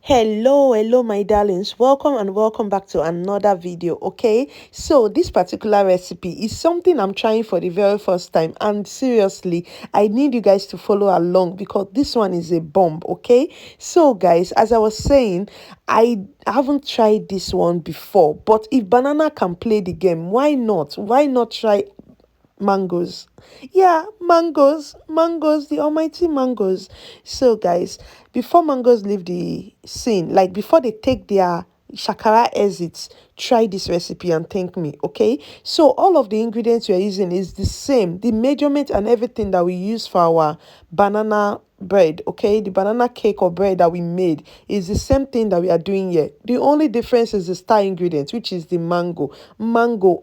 Hello my darlings, welcome and welcome back to another video. Okay, so this particular recipe is something I'm trying for the very first time, and seriously I need you guys to follow along because this one is a bomb. Okay, so guys, as I was saying, I haven't tried this one before, but if banana can play the game, why not try mangoes? Yeah, mangoes, the almighty mangoes. So guys, before mangoes leave the scene, like before they take their shakara exits, try this recipe and thank me. Okay, so all of the ingredients we are using is the same, the measurement and everything that we use for our banana bread. Okay, the banana cake or bread that we made is the same thing that we are doing here. The only difference is the star ingredient, which is the mango,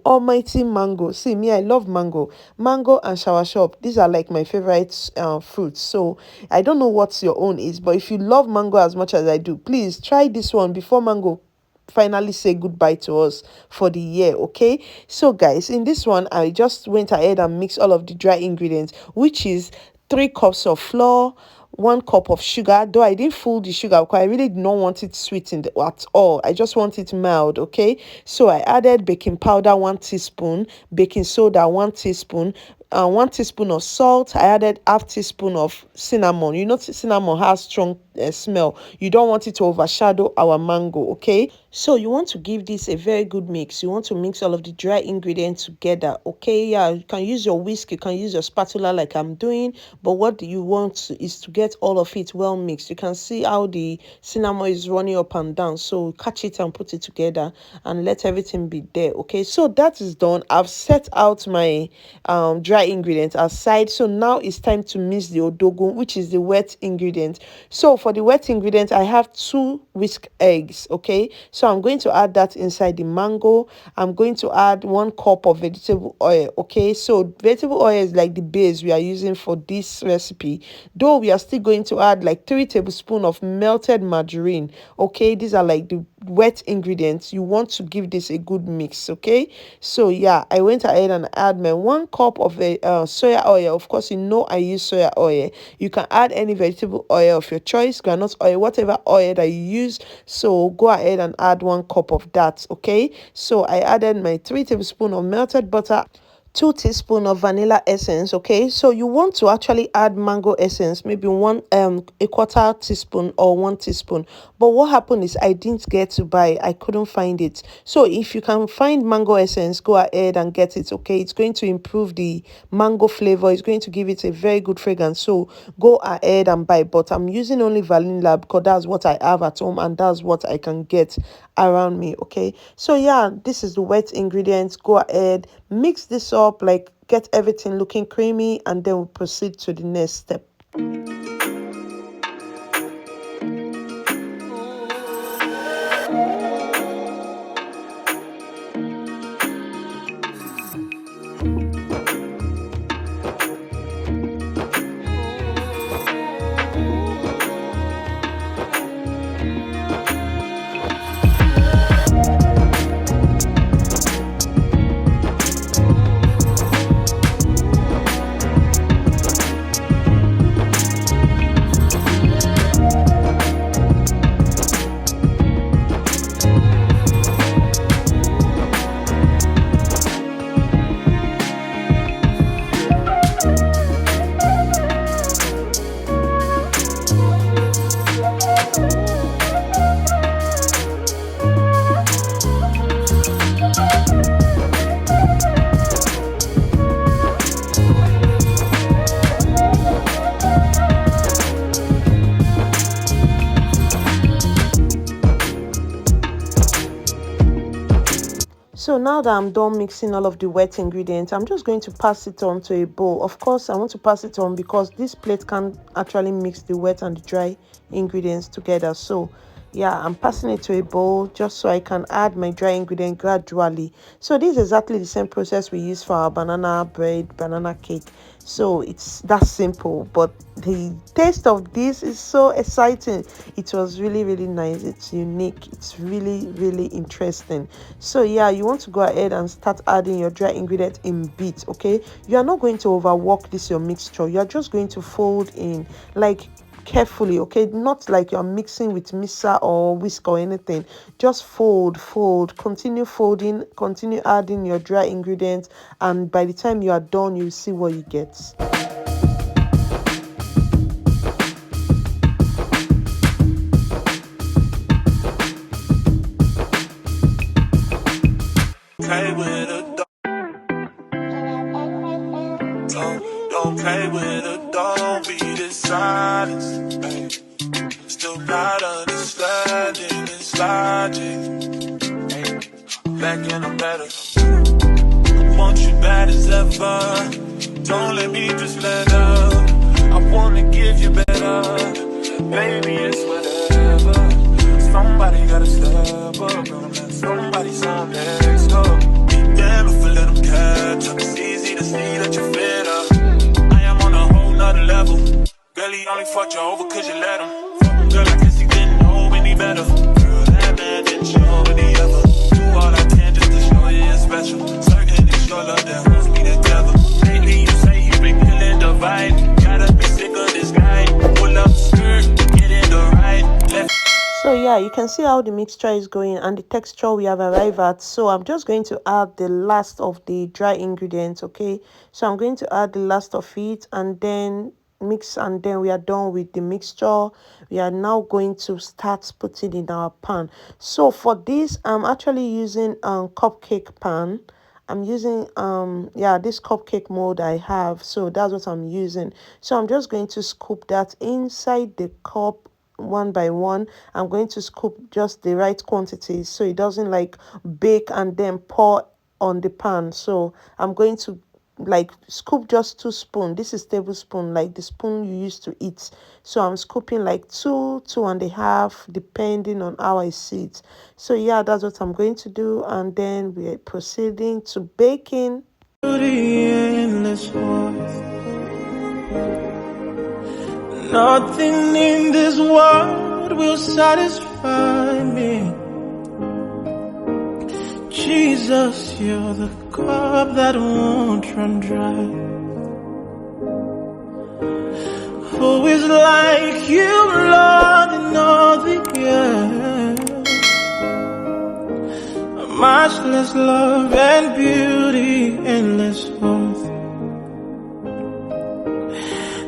almighty mango. See, me, I love mango and soursop. These are like my favorite fruits. So I don't know what your own is, but if you love mango as much as I do, please try this one before mango finally say goodbye to us for the year. Okay, so guys, in this one I just went ahead and mixed all of the dry ingredients, which is 3 cups of flour, 1 cup of sugar, though I didn't fool the sugar because I really did not want it sweetened at all. I just want it mild. Okay, so I added baking powder 1 teaspoon, baking soda 1 teaspoon, 1 teaspoon of salt. I added half teaspoon of cinnamon. You know, cinnamon has strong smell. You don't want it to overshadow our mango. Okay, so you want to give this a very good mix. You want to mix all of the dry ingredients together. Okay, yeah, you can use your whisk, you can use your spatula like I'm doing, but what you want is to get all of it well mixed. You can see how the cinnamon is running up and down, so catch it and put it together and let everything be there. Okay, so that is done. I've set out my dry ingredients aside, so now it's time to mix the odogun, which is the wet ingredient. So for the wet ingredient, I have 2 whisk eggs. Okay, so I'm going to add that inside the mango. I'm going to add 1 cup of vegetable oil. Okay, so vegetable oil is like the base we are using for this recipe, though we are still going to add like 3 tablespoons of melted margarine. Okay, these are like the wet ingredients. You want to give this a good mix. Okay, so yeah, I went ahead and add my 1 cup of soya oil. Of course, you know I use soya oil. You can add any vegetable oil of your choice, groundnut oil, whatever oil that you use. So go ahead and add 1 cup of that. Okay, so I added my 3 tablespoons of melted butter, 2 teaspoons of vanilla essence. Okay, so you want to actually add mango essence, maybe a quarter teaspoon or 1 teaspoon. But what happened is I didn't get to buy, I couldn't find it. So if you can find mango essence, go ahead and get it. Okay, it's going to improve the mango flavor, it's going to give it a very good fragrance. So go ahead and buy, but I'm using only vanilla because that's what I have at home and that's what I can get around me. Okay, so yeah, this is the wet ingredients. Go ahead, mix this up, like get everything looking creamy, and then we'll proceed to the next step. So now that I'm done mixing all of the wet ingredients, I'm just going to pass it on to a bowl. Of course, I want to pass it on because this plate can actually mix the wet and the dry ingredients together. So yeah, I'm passing it to a bowl just so I can add my dry ingredient gradually. So this is exactly the same process we use for our banana bread, banana cake. So it's that simple, but the taste of this is so exciting. It was really, really nice. It's unique. It's really, really interesting. So yeah, you want to go ahead and start adding your dry ingredient in bits. Okay, you are not going to overwork this your mixture. You are just going to fold in like carefully, okay, not like you're mixing with mixer or whisk or anything. Just fold, continue folding, continue adding your dry ingredients, and by the time you are done, you'll see what you get. Play with a don't play with a don't be dishonest. Ay. Still not understanding this logic. Ay. Back and I'm better. I want you bad as ever. Don't let me just let up. I wanna give you better. Baby, it's whatever. Somebody gotta step up. Don't let somebody sound next up. Be damn if I let them catch up. It's easy to see that you're fed up. I am on a whole nother level. Girl, he only fucked you over cause you let him. Girl, I guess he didn't know any better. Girl, that man didn't show any ever. Do all I can just to show you you're special. Certain it's your love that holds me together. Lately you say you've been killing the vibe. Gotta be sick of this guy. Pull up skirt, get in the right left. So yeah, you can see how the mixture is going and the texture we have arrived at. So I'm just going to add the last of the dry ingredients. Okay, so I'm going to add the last of it and then mix, and then we are done with the mixture. We are now going to start putting in our pan. So for this, I'm actually using cupcake pan. I'm using yeah, this cupcake mold I have, so that's what I'm using. So I'm just going to scoop that inside the cup one by one. I'm going to scoop just the right quantity so it doesn't like bake and then pour on the pan. So I'm going to like scoop just 2 spoons. This is tablespoon, like the spoon you used to eat. So I'm scooping like 2.5 depending on how I see it. So yeah, that's what I'm going to do, and then we're proceeding to baking. Nothing in this world will satisfy me. Jesus, you're the cup that won't run dry. Who is like you, Lord, in all the earth? Matchless love and beauty, endless worth.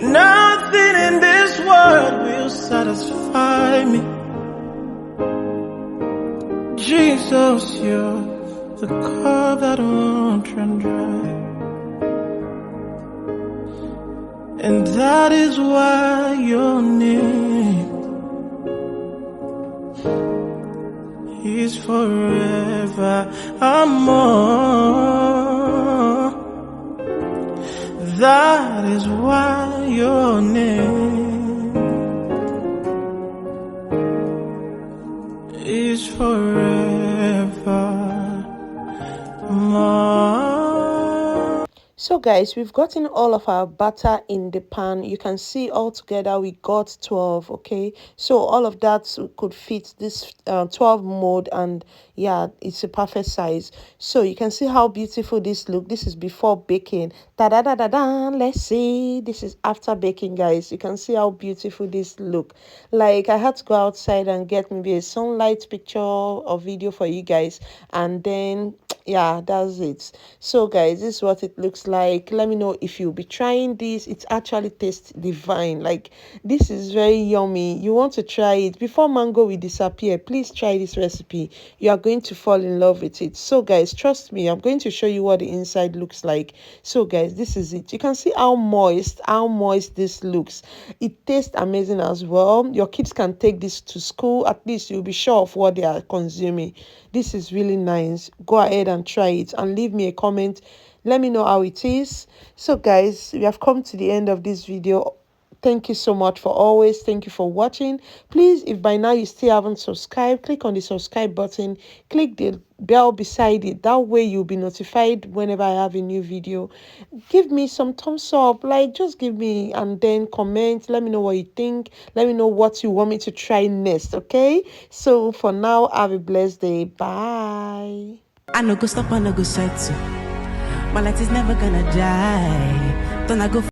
Nothing in this world will satisfy me. Jesus, you're the cup that won't run dry. And that is why your name is forever amore. That is why your name is forever more. So guys, we've gotten all of our batter in the pan. You can see all together we got 12. Okay, so all of that could fit this 12 mold, and yeah, it's a perfect size. So you can see how beautiful this look. This is before baking. Da da da da da. Let's see, this is after baking, guys. You can see how beautiful this look. Like I had to go outside and get maybe a sunlight picture or video for you guys, and then yeah, that's it. So guys, this is what it looks like. Let me know if you'll be trying this. It actually tastes divine. Like, this is very yummy. You want to try it before mango will disappear. Please try this recipe. You are going to fall in love with it. So guys, trust me, I'm going to show you what the inside looks like. So guys, this is it. You can see how moist this looks. It tastes amazing as well. Your kids can take this to school. At least you'll be sure of what they are consuming. This is really nice. Go ahead and try it and leave me a comment. Let me know how it is. So guys, we have come to the end of this video. Thank you so much for always. Thank you for watching. Please, if by now you still haven't subscribed, click on the subscribe button. Click the bell beside it. That way you'll be notified whenever I have a new video. Give me some thumbs up. Like, just give me, and then comment. Let me know what you think. Let me know what you want me to try next. Okay? So for now, have a blessed day. Bye. I no go stop, I no go settle. My light is never gonna die. Don't I go